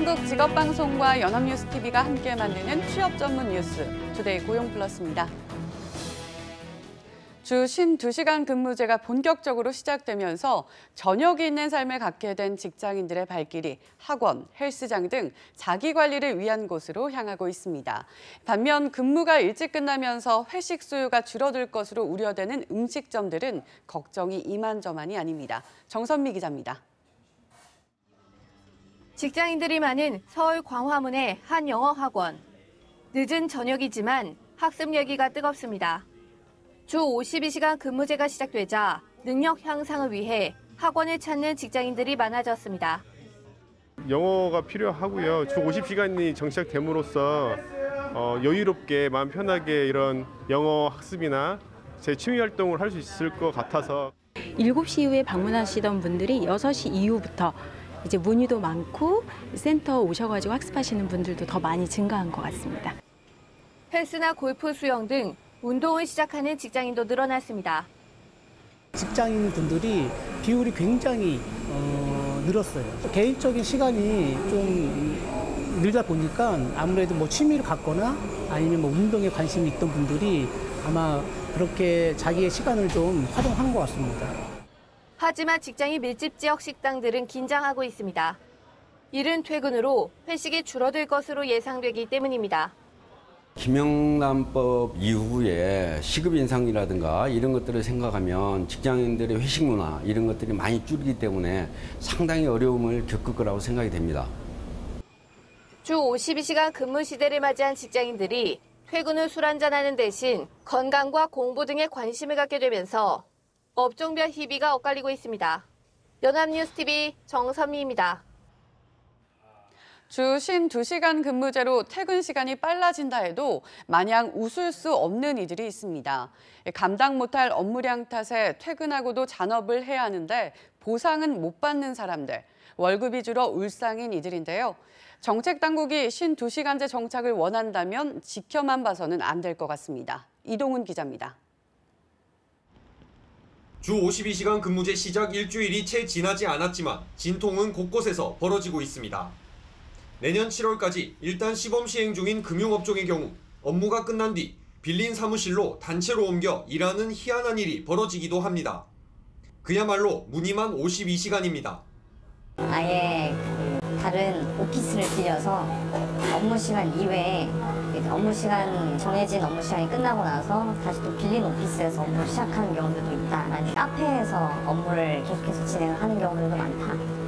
한국직업방송과 연합뉴스TV가 함께 만드는 취업 전문 뉴스, 투데이 고용플러스입니다. 주 52시간 근무제가 본격적으로 시작되면서 저녁이 있는 삶을 갖게 된 직장인들의 발길이 학원, 헬스장 등 자기관리를 위한 곳으로 향하고 있습니다. 반면 근무가 일찍 끝나면서 회식 수요가 줄어들 것으로 우려되는 음식점들은 걱정이 이만저만이 아닙니다. 정선미 기자입니다. 직장인들이 많은 서울 광화문의 한 영어 학원. 늦은 저녁이지만 학습 열기가 뜨겁습니다. 주 52시간 근무제가 시작되자 능력 향상을 위해 학원을 찾는 직장인들이 많아졌습니다. 영어가 필요하고요. 주 50시간이 정착됨으로써 여유롭게 마음 편하게 이런 영어 학습이나 제 취미 활동을 할 수 있을 것 같아서 7시 이후에 방문하시던 분들이 6시 이후부터 이제 문의도 많고 센터 오셔가지고 학습하시는 분들도 더 많이 증가한 것 같습니다. 헬스나 골프, 수영 등 운동을 시작하는 직장인도 늘어났습니다. 직장인 분들이 비율이 굉장히 늘었어요. 개인적인 시간이 좀 늘다 보니까 아무래도 뭐 취미를 갖거나 아니면 뭐 운동에 관심이 있던 분들이 아마 그렇게 자기의 시간을 좀 활용한 것 같습니다. 하지만 직장인 밀집 지역 식당들은 긴장하고 있습니다. 이른 퇴근으로 회식이 줄어들 것으로 예상되기 때문입니다. 김영란법 이후에 시급 인상이라든가 이런 것들을 생각하면 직장인들의 회식 문화 이런 것들이 많이 줄기 때문에 상당히 어려움을 겪을 거라고 생각이 됩니다. 주 52시간 근무 시대를 맞이한 직장인들이 퇴근 후 술 한잔하는 대신 건강과 공부 등에 관심을 갖게 되면서 업종별 희비가 엇갈리고 있습니다. 연합뉴스TV 정선미입니다. 주 52시간 근무제로 퇴근 시간이 빨라진다 해도 마냥 웃을 수 없는 이들이 있습니다. 감당 못할 업무량 탓에 퇴근하고도 잔업을 해야 하는데 보상은 못 받는 사람들, 월급이 줄어 울상인 이들인데요. 정책 당국이 52시간제 정착을 원한다면 지켜만 봐서는 안 될 것 같습니다. 이동훈 기자입니다. 주 52시간 근무제 시작 일주일이 채 지나지 않았지만 진통은 곳곳에서 벌어지고 있습니다. 내년 7월까지 일단 시범 시행 중인 금융업종의 경우 업무가 끝난 뒤 빌린 사무실로 단체로 옮겨 일하는 희한한 일이 벌어지기도 합니다. 그야말로 무늬만 52시간입니다. 아예 다른 오피스를 빌려서 업무 시간 이외에 정해진 업무 시간이 끝나고 나서 다시 또 빌린 오피스에서 업무를 시작하는 경우들도 있다. 아니면 카페에서 업무를 계속해서 진행하는 경우들도 많다.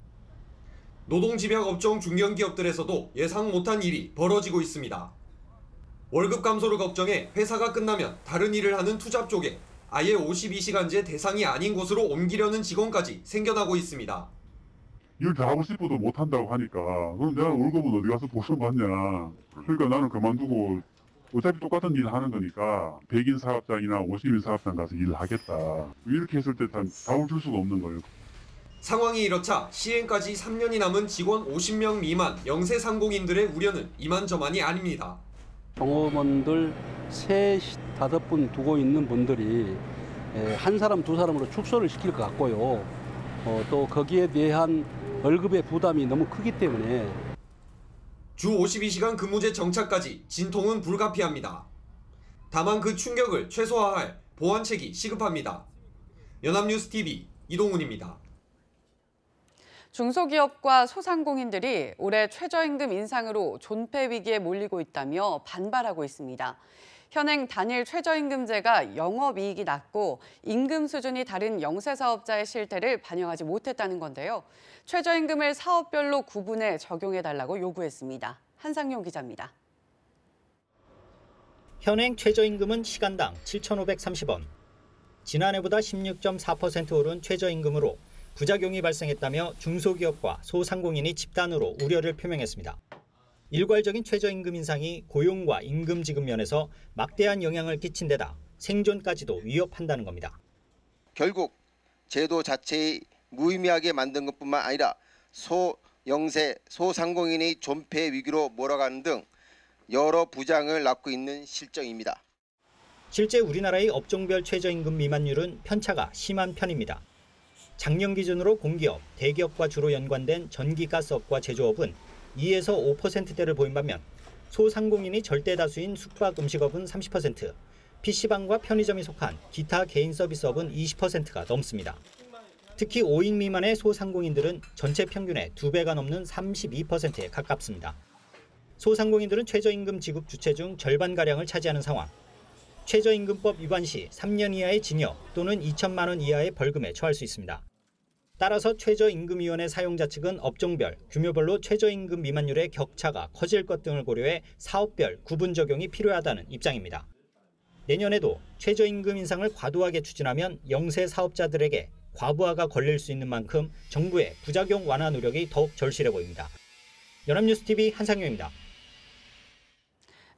노동집약업종 중견기업들에서도 예상 못한 일이 벌어지고 있습니다. 월급 감소를 걱정해 회사가 끝나면 다른 일을 하는 투잡 쪽에 아예 52시간제 대상이 아닌 곳으로 옮기려는 직원까지 생겨나고 있습니다. 일 잘하고 싶어도 못한다고 하니까 그럼 내가 월급은 어디 가서 보상받냐. 그러니까 나는 그만두고 어차피 똑같은 일을 하는 거니까 100인 사업장이나 50인 사업장 가서 일을 하겠다. 이렇게 했을 때 답을 줄 수가 없는 거예요. 상황이 이렇자 시행까지 3년이 남은 직원 50명 미만 영세 상공인들의 우려는 이만저만이 아닙니다. 종업원들 3, 5분 두고 있는 분들이 한 사람, 두 사람으로 축소를 시킬 것 같고요. 또 거기에 대한 월급의 부담이 너무 크기 때문에 주 52시간 근무제 정착까지 진통은 불가피합니다. 다만 그 충격을 최소화할 보완책이 시급합니다. 연합뉴스TV 이동훈입니다. 중소기업과 소상공인들이 올해 최저임금 인상으로 존폐 위기에 몰리고 있다며 반발하고 있습니다. 현행 단일 최저임금제가 영업이익이 낮고 임금 수준이 다른 영세사업자의 실태를 반영하지 못했다는 건데요. 최저임금을 사업별로 구분해 적용해달라고 요구했습니다. 한상용 기자입니다. 현행 최저임금은 시간당 7,530원. 지난해보다 16.4% 오른 최저임금으로 부작용이 발생했다며 중소기업과 소상공인이 집단으로 우려를 표명했습니다. 일괄적인 최저임금 인상이 고용과 임금 지급 면에서 막대한 영향을 끼친 데다 생존까지도 위협한다는 겁니다. 결국 제도 자체의 무의미하게 만든 것뿐만 아니라 소영세, 소상공인의 존폐 위기로 몰아가는 등 여러 부작용을 낳고 있는 실정입니다. 실제 우리나라의 업종별 최저임금 미만율은 편차가 심한 편입니다. 작년 기준으로 공기업, 대기업과 주로 연관된 전기가스업과 제조업은 2에서 5%대를 보인 반면 소상공인이 절대 다수인 숙박 음식업은 30%, PC방과 편의점이 속한 기타 개인 서비스업은 20%가 넘습니다. 특히 5인 미만의 소상공인들은 전체 평균의 2배가 넘는 32%에 가깝습니다. 소상공인들은 최저임금 지급 주체 중 절반가량을 차지하는 상황. 최저임금법 위반 시 3년 이하의 징역 또는 2천만 원 이하의 벌금에 처할 수 있습니다. 따라서 최저임금위원회 사용자 측은 업종별, 규모별로 최저임금 미만율의 격차가 커질 것 등을 고려해 사업별 구분 적용이 필요하다는 입장입니다. 내년에도 최저임금 인상을 과도하게 추진하면 영세 사업자들에게 과부하가 걸릴 수 있는 만큼 정부의 부작용 완화 노력이 더욱 절실해 보입니다. 연합뉴스TV 한상효입니다.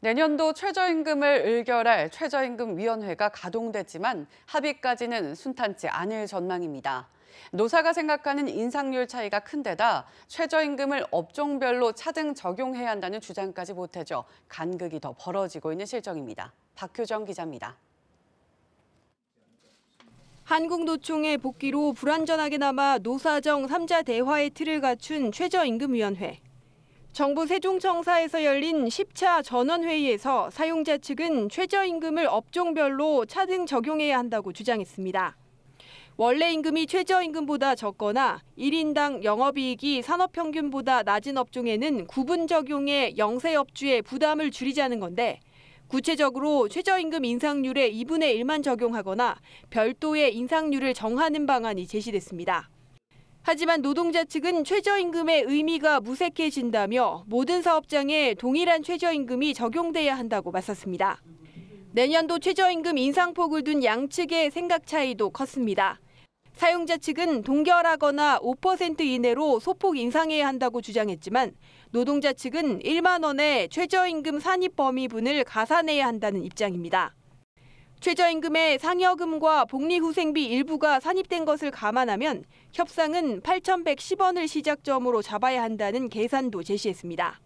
내년도 최저임금을 의결할 최저임금위원회가 가동됐지만 합의까지는 순탄치 않을 전망입니다. 노사가 생각하는 인상률 차이가 큰 데다 최저임금을 업종별로 차등 적용해야 한다는 주장까지 보태져 간극이 더 벌어지고 있는 실정입니다. 박효정 기자입니다. 한국노총의 복귀로 불완전하게나마 노사정 3자 대화의 틀을 갖춘 최저임금위원회. 정부 세종청사에서 열린 10차 전원회의에서 사용자 측은 최저임금을 업종별로 차등 적용해야 한다고 주장했습니다. 원래 임금이 최저임금보다 적거나 1인당 영업이익이 산업평균보다 낮은 업종에는 구분 적용해 영세업주의 부담을 줄이자는 건데 구체적으로 최저임금 인상률의 2분의 1만 적용하거나 별도의 인상률을 정하는 방안이 제시됐습니다. 하지만 노동자 측은 최저임금의 의미가 무색해진다며 모든 사업장에 동일한 최저임금이 적용돼야 한다고 맞섰습니다. 내년도 최저임금 인상폭을 둔 양측의 생각 차이도 컸습니다. 사용자 측은 동결하거나 5% 이내로 소폭 인상해야 한다고 주장했지만 노동자 측은 1만 원의 최저임금 산입 범위분을 가산해야 한다는 입장입니다. 최저임금의 상여금과 복리후생비 일부가 산입된 것을 감안하면 협상은 8,110원을 시작점으로 잡아야 한다는 계산도 제시했습니다.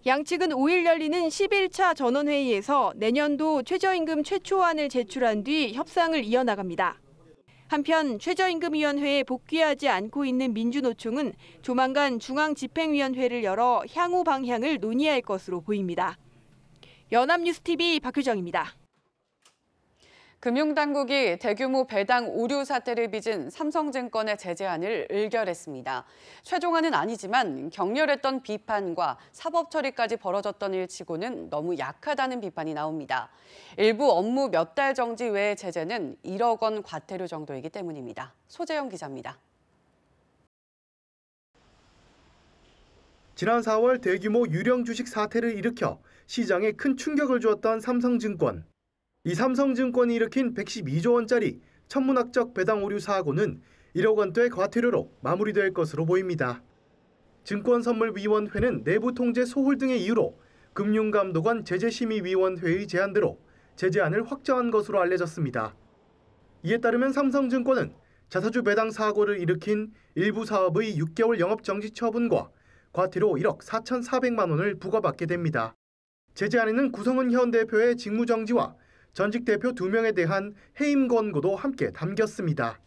양측은 5일 열리는 11차 전원회의에서 내년도 최저임금 최초안을 제출한 뒤 협상을 이어나갑니다. 한편 최저임금위원회에 복귀하지 않고 있는 민주노총은 조만간 중앙집행위원회를 열어 향후 방향을 논의할 것으로 보입니다. 연합뉴스TV 박효정입니다. 금융당국이 대규모 배당 오류 사태를 빚은 삼성증권의 제재안을 의결했습니다. 최종안은 아니지만 격렬했던 비판과 사법 처리까지 벌어졌던 일치고는 너무 약하다는 비판이 나옵니다. 일부 업무 몇 달 정지 외의 제재는 1억 원 과태료 정도이기 때문입니다. 소재영 기자입니다. 지난 4월 대규모 유령 주식 사태를 일으켜 시장에 큰 충격을 주었던 삼성증권. 이 삼성증권이 일으킨 112조 원짜리 천문학적 배당 오류 사고는 1억 원대 과태료로 마무리될 것으로 보입니다. 증권선물위원회는 내부 통제 소홀 등의 이유로 금융감독원 제재심의위원회의 제안대로 제재안을 확정한 것으로 알려졌습니다. 이에 따르면 삼성증권은 자사주 배당 사고를 일으킨 일부 사업의 6개월 영업정지 처분과 과태료 1억 4,400만 원을 부과받게 됩니다. 제재안에는 구성은 현 대표의 직무정지와 전직 대표 2명에 대한 해임 권고도 함께 담겼습니다.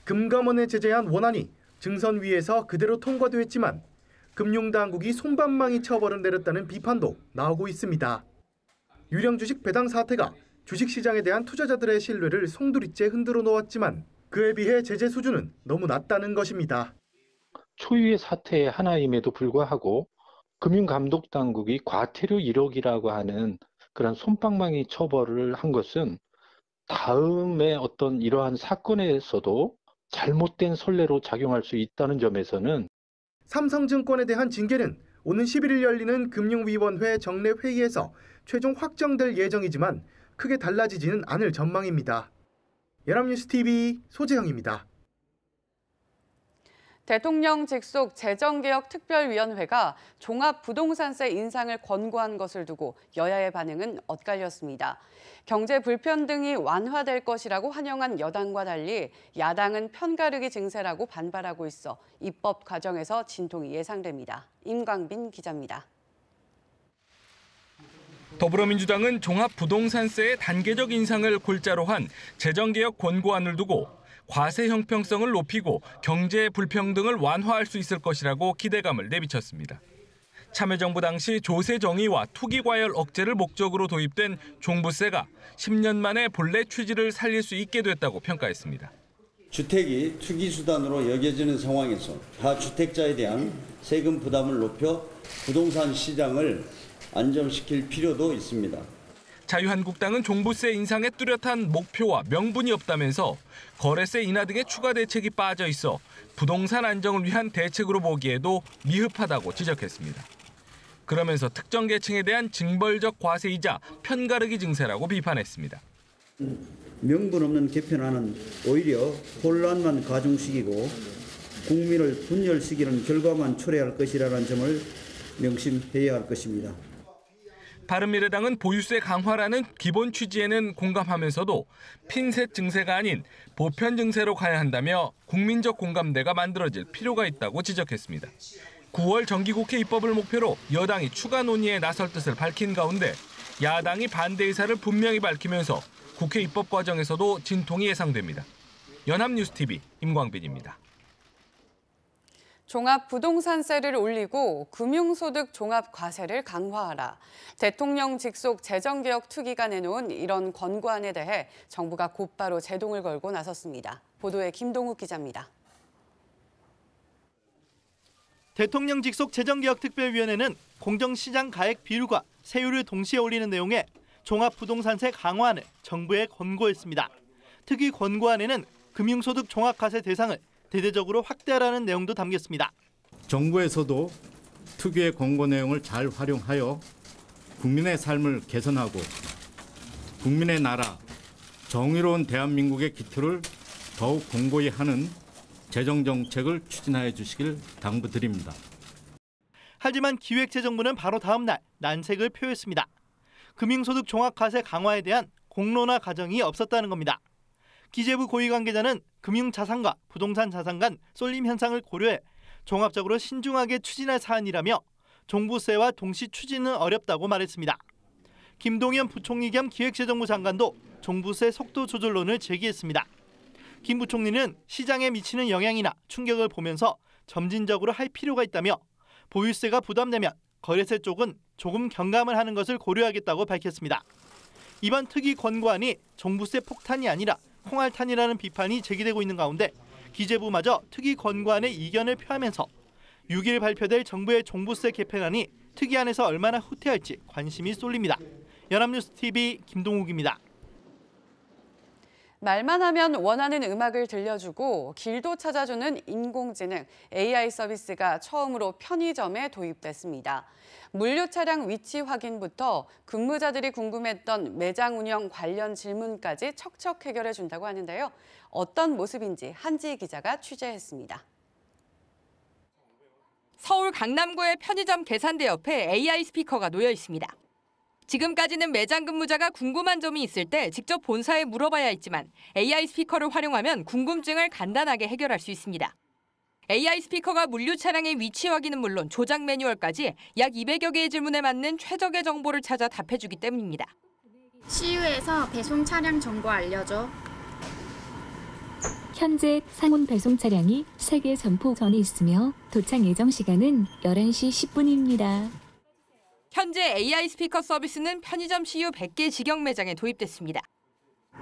금감원의 제재안 원안이 증선위에서 그대로 통과됐지만 금융당국이 솜방망이 처벌을 내렸다는 비판도 나오고 있습니다. 유령 주식 배당 사태가 주식시장에 대한 투자자들의 신뢰를 송두리째 흔들어 놓았지만 그에 비해 제재 수준은 너무 낮다는 것입니다. 초유의 사태의 하나임에도 불구하고 금융감독당국이 과태료 1억이라고 하는 그런 솜방망이 처벌을 한 것은 다음에 어떤 이러한 사건에서도 잘못된 선례로 작용할 수 있다는 점에서는 삼성증권에 대한 징계는 오는 11일 열리는 금융위원회 정례 회의에서 최종 확정될 예정이지만 크게 달라지지는 않을 전망입니다. 연합뉴스TV 소재영입니다. 대통령 직속 재정개혁특별위원회가 종합부동산세 인상을 권고한 것을 두고 여야의 반응은 엇갈렸습니다. 경제 불평등이 완화될 것이라고 환영한 여당과 달리 야당은 편가르기 증세라고 반발하고 있어 입법 과정에서 진통이 예상됩니다. 임광빈 기자입니다. 더불어민주당은 종합부동산세의 단계적 인상을 골자로 한 재정개혁 권고안을 두고 과세 형평성을 높이고 경제 불평등을 완화할 수 있을 것이라고 기대감을 내비쳤습니다. 참여정부 당시 조세 정의와 투기 과열 억제를 목적으로 도입된 종부세가 10년 만에 본래 취지를 살릴 수 있게 됐다고 평가했습니다. 주택이 투기 수단으로 여겨지는 상황에서 다주택자에 대한 세금 부담을 높여 부동산 시장을 안정시킬 필요도 있습니다. 자유한국당은 종부세 인상에 뚜렷한 목표와 명분이 없다면서 거래세 인하 등의 추가 대책이 빠져 있어 부동산 안정을 위한 대책으로 보기에도 미흡하다고 지적했습니다. 그러면서 특정 계층에 대한 징벌적 과세이자 편가르기 증세라고 비판했습니다. 명분 없는 개편안은 오히려 혼란만 가중시키고 국민을 분열시키는 결과만 초래할 것이라는 점을 명심해야 할 것입니다. 바른미래당은 보유세 강화라는 기본 취지에는 공감하면서도 핀셋 증세가 아닌 보편 증세로 가야 한다며 국민적 공감대가 만들어질 필요가 있다고 지적했습니다. 9월 정기국회 입법을 목표로 여당이 추가 논의에 나설 뜻을 밝힌 가운데 야당이 반대 의사를 분명히 밝히면서 국회 입법 과정에서도 진통이 예상됩니다. 연합뉴스TV 임광빈입니다. 종합부동산세를 올리고 금융소득 종합과세를 강화하라. 대통령 직속 재정개혁 특위가 내놓은 이런 권고안에 대해 정부가 곧바로 제동을 걸고 나섰습니다. 보도에 김동욱 기자입니다. 대통령 직속 재정개혁특별위원회는 공정시장 가액 비율과 세율을 동시에 올리는 내용의 종합부동산세 강화안을 정부에 권고했습니다. 특위 권고안에는 금융소득 종합과세 대상을 대대적으로 확대하라는 내용도 담겼습니다. 정부에서도 특위의 권고 내용을 잘 활용하여 국민의 삶을 개선하고 국민의 나라, 정의로운 대한민국의 기초를 더욱 공고히 하는 재정정책을 추진하여 주시길 당부드립니다. 하지만 기획재정부는 바로 다음 날 난색을 표했습니다. 금융소득 종합과세 강화에 대한 공론화 과정이 없었다는 겁니다. 기재부 고위 관계자는 금융자산과 부동산 자산 간 쏠림 현상을 고려해 종합적으로 신중하게 추진할 사안이라며 종부세와 동시 추진은 어렵다고 말했습니다. 김동연 부총리 겸 기획재정부 장관도 종부세 속도 조절론을 제기했습니다. 김 부총리는 시장에 미치는 영향이나 충격을 보면서 점진적으로 할 필요가 있다며 보유세가 부담되면 거래세 쪽은 조금 경감을 하는 것을 고려하겠다고 밝혔습니다. 이번 특위 권고안이 종부세 폭탄이 아니라 콩알탄이라는 비판이 제기되고 있는 가운데 기재부마저 특위 권고안에 이견을 표하면서 6일 발표될 정부의 종부세 개편안이 특위안에서 얼마나 후퇴할지 관심이 쏠립니다. 연합뉴스TV 김동욱입니다. 말만 하면 원하는 음악을 들려주고 길도 찾아주는 인공지능 AI 서비스가 처음으로 편의점에 도입됐습니다. 물류 차량 위치 확인부터 근무자들이 궁금했던 매장 운영 관련 질문까지 척척 해결해 준다고 하는데요. 어떤 모습인지 한지희 기자가 취재했습니다. 서울 강남구의 편의점 계산대 옆에 AI 스피커가 놓여 있습니다. 지금까지는 매장 근무자가 궁금한 점이 있을 때 직접 본사에 물어봐야 했지만 AI 스피커를 활용하면 궁금증을 간단하게 해결할 수 있습니다. AI 스피커가 물류 차량의 위치 확인은 물론 조작 매뉴얼까지 약 200여 개의 질문에 맞는 최적의 정보를 찾아 답해주기 때문입니다. CU에서 배송 차량 정보 알려줘. 현재 상온 배송 차량이 3개 점포 전에 있으며 도착 예정 시간은 11시 10분입니다. 현재 AI 스피커 서비스는 편의점 CU 100개 직영 매장에 도입됐습니다.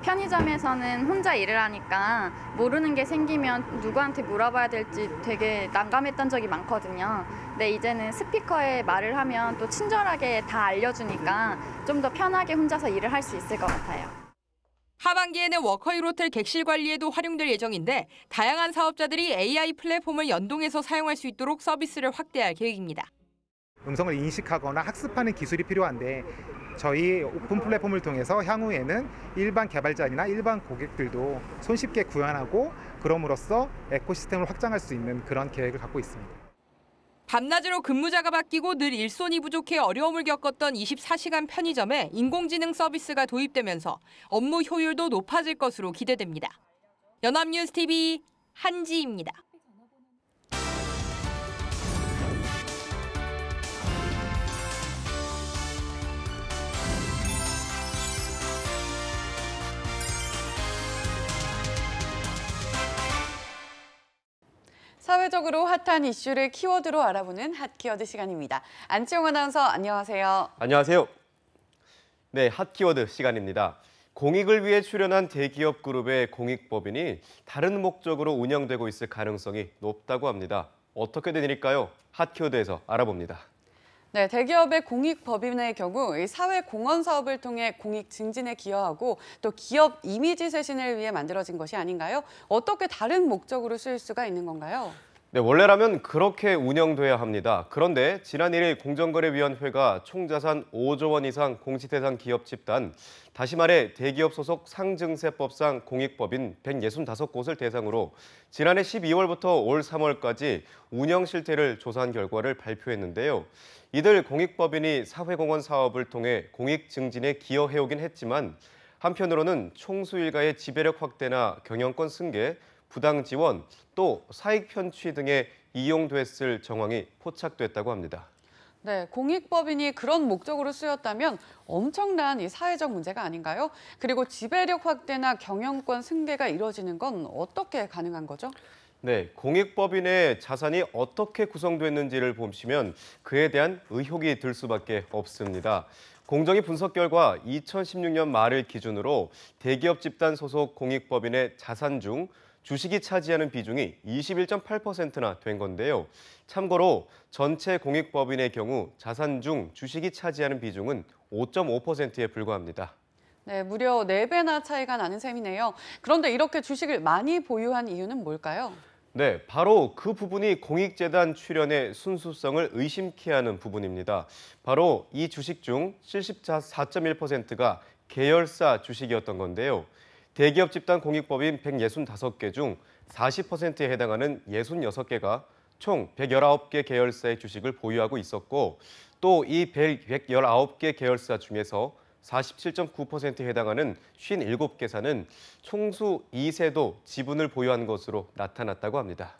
편의점에서는 혼자 일을 하니까 모르는 게 생기면 누구한테 물어봐야 될지 되게 난감했던 적이 많거든요. 근데 이제는 스피커에 말을 하면 또 친절하게 다 알려주니까 좀 더 편하게 혼자서 일을 할 수 있을 것 같아요. 하반기에는 워커힐 호텔 객실 관리에도 활용될 예정인데 다양한 사업자들이 AI 플랫폼을 연동해서 사용할 수 있도록 서비스를 확대할 계획입니다. 음성을 인식하거나 학습하는 기술이 필요한데 저희 오픈 플랫폼을 통해서 향후에는 일반 개발자나 일반 고객들도 손쉽게 구현하고 그럼으로써 에코시스템을 확장할 수 있는 그런 계획을 갖고 있습니다. 밤낮으로 근무자가 바뀌고 늘 일손이 부족해 어려움을 겪었던 24시간 편의점에 인공지능 서비스가 도입되면서 업무 효율도 높아질 것으로 기대됩니다. 연합뉴스TV 한지입니다. 사회적으로 핫한 이슈를 키워드로 알아보는 핫키워드 시간입니다. 안치홍 아나운서 안녕하세요. 안녕하세요. 네, 핫키워드 시간입니다. 공익을 위해 출연한 대기업 그룹의 공익법인이 다른 목적으로 운영되고 있을 가능성이 높다고 합니다. 어떻게 된 일일까요? 핫키워드에서 알아봅니다. 네, 대기업의 공익법인의 경우 사회 공헌 사업을 통해 공익 증진에 기여하고 또 기업 이미지 쇄신을 위해 만들어진 것이 아닌가요? 어떻게 다른 목적으로 쓰일 수가 있는 건가요? 네, 원래라면 그렇게 운영돼야 합니다. 그런데 지난 1일 공정거래위원회가 총자산 5조 원 이상 공시대상 기업 집단, 다시 말해 대기업 소속 상증세법상 공익법인 165곳을 대상으로 지난해 12월부터 올 3월까지 운영 실태를 조사한 결과를 발표했는데요. 이들 공익법인이 사회공헌 사업을 통해 공익 증진에 기여해오긴 했지만 한편으로는 총수 일가의 지배력 확대나 경영권 승계, 부당 지원, 또 사익 편취 등에 이용됐을 정황이 포착됐다고 합니다. 네, 공익법인이 그런 목적으로 쓰였다면 엄청난 이 사회적 문제가 아닌가요? 그리고 지배력 확대나 경영권 승계가 이뤄지는 건 어떻게 가능한 거죠? 네, 공익법인의 자산이 어떻게 구성됐는지를 보시면 그에 대한 의혹이 들 수밖에 없습니다. 공정위 분석 결과 2016년 말을 기준으로 대기업 집단 소속 공익법인의 자산 중 주식이 차지하는 비중이 21.8%나 된 건데요. 참고로 전체 공익법인의 경우 자산 중 주식이 차지하는 비중은 5.5%에 불과합니다. 네, 무려 4배나 차이가 나는 셈이네요. 그런데 이렇게 주식을 많이 보유한 이유는 뭘까요? 네, 바로 그 부분이 공익재단 출연의 순수성을 의심케 하는 부분입니다. 바로 이 주식 중 74.1%가 계열사 주식이었던 건데요. 대기업 집단 공익법인 165개 중 40%에 해당하는 66개가 총 119개 계열사의 주식을 보유하고 있었고 또 이 119개 계열사 중에서 47.9%에 해당하는 57개사는 총수 2세도 지분을 보유한 것으로 나타났다고 합니다.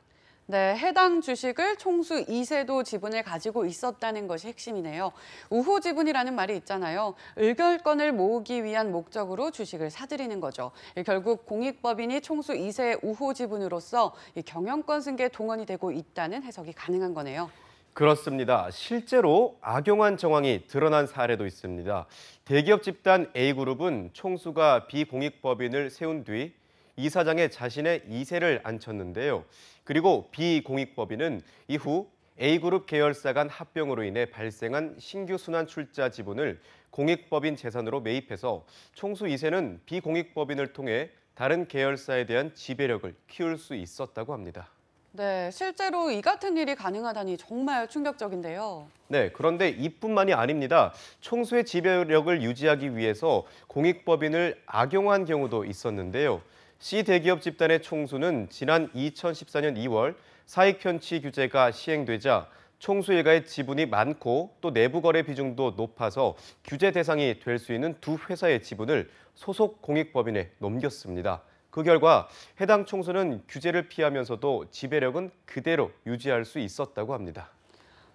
네, 해당 주식을 총수 2세도 지분을 가지고 있었다는 것이 핵심이네요. 우호 지분이라는 말이 있잖아요. 의결권을 모으기 위한 목적으로 주식을 사들이는 거죠. 결국 공익법인이 총수 2세의 우호 지분으로서 경영권 승계에 동원이 되고 있다는 해석이 가능한 거네요. 그렇습니다. 실제로 악용한 정황이 드러난 사례도 있습니다. 대기업 집단 A그룹은 총수가 비공익법인을 세운 뒤 이사장에 자신의 2세를 앉혔는데요. 그리고 비공익법인은 이후 A그룹 계열사 간 합병으로 인해 발생한 신규 순환 출자 지분을 공익법인 재산으로 매입해서 총수 2세는 비공익법인을 통해 다른 계열사에 대한 지배력을 키울 수 있었다고 합니다. 네, 실제로 이 같은 일이 가능하다니 정말 충격적인데요. 네, 그런데 이뿐만이 아닙니다. 총수의 지배력을 유지하기 위해서 공익법인을 악용한 경우도 있었는데요. C 대기업 집단의 총수는 지난 2014년 2월 사익 편취 규제가 시행되자 총수 일가의 지분이 많고 또 내부 거래 비중도 높아서 규제 대상이 될 수 있는 두 회사의 지분을 소속 공익법인에 넘겼습니다. 그 결과 해당 총수는 규제를 피하면서도 지배력은 그대로 유지할 수 있었다고 합니다.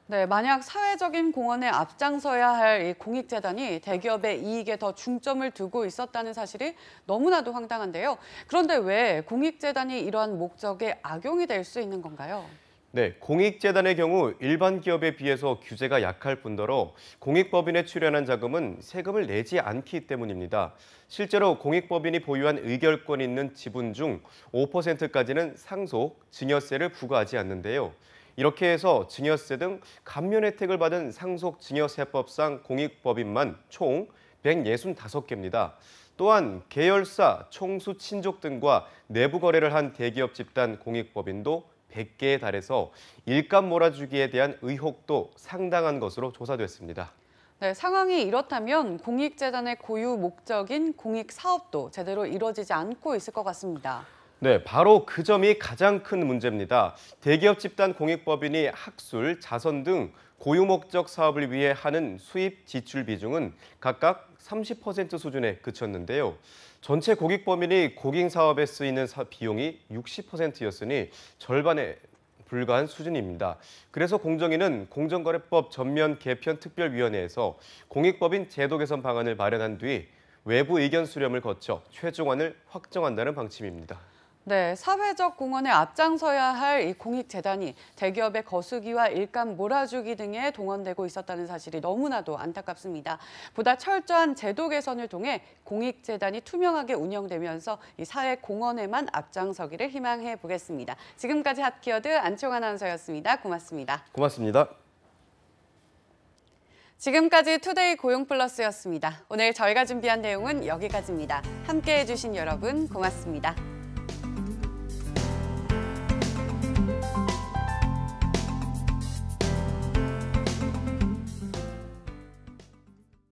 네, 만약 사회적인 공헌에 앞장서야 할 이 공익재단이 대기업의 이익에 더 중점을 두고 있었다는 사실이 너무나도 황당한데요. 그런데 왜 공익재단이 이러한 목적에 악용이 될 수 있는 건가요? 네, 공익재단의 경우 일반 기업에 비해서 규제가 약할 뿐더러 공익법인에 출연한 자금은 세금을 내지 않기 때문입니다. 실제로 공익법인이 보유한 의결권 있는 지분 중 5%까지는 상속, 증여세를 부과하지 않는데요. 이렇게 해서 증여세 등 감면 혜택을 받은 상속 증여세법상 공익법인만 총 165개입니다. 또한 계열사, 총수 친족 등과 내부 거래를 한 대기업 집단 공익법인도 100개에 달해서 일감 몰아주기에 대한 의혹도 상당한 것으로 조사됐습니다. 네, 상황이 이렇다면 공익재단의 고유 목적인 공익사업도 제대로 이루어지지 않고 있을 것 같습니다. 네, 바로 그 점이 가장 큰 문제입니다. 대기업 집단 공익법인이 학술, 자선 등 고유 목적 사업을 위해 하는 수입 지출 비중은 각각 30% 수준에 그쳤는데요. 전체 공익법인이 공익 사업에 쓰이는 비용이 60%였으니 절반에 불과한 수준입니다. 그래서 공정위는 공정거래법 전면 개편 특별위원회에서 공익법인 제도 개선 방안을 마련한 뒤 외부 의견 수렴을 거쳐 최종안을 확정한다는 방침입니다. 네, 사회적 공헌에 앞장서야 할 이 공익재단이 대기업의 거수기와 일감 몰아주기 등에 동원되고 있었다는 사실이 너무나도 안타깝습니다. 보다 철저한 제도 개선을 통해 공익재단이 투명하게 운영되면서 이 사회 공헌에만 앞장서기를 희망해 보겠습니다. 지금까지 핫키워드 안치홍 아나운서였습니다. 고맙습니다. 고맙습니다. 지금까지 투데이 고용플러스였습니다. 오늘 저희가 준비한 내용은 여기까지입니다. 함께해 주신 여러분 고맙습니다.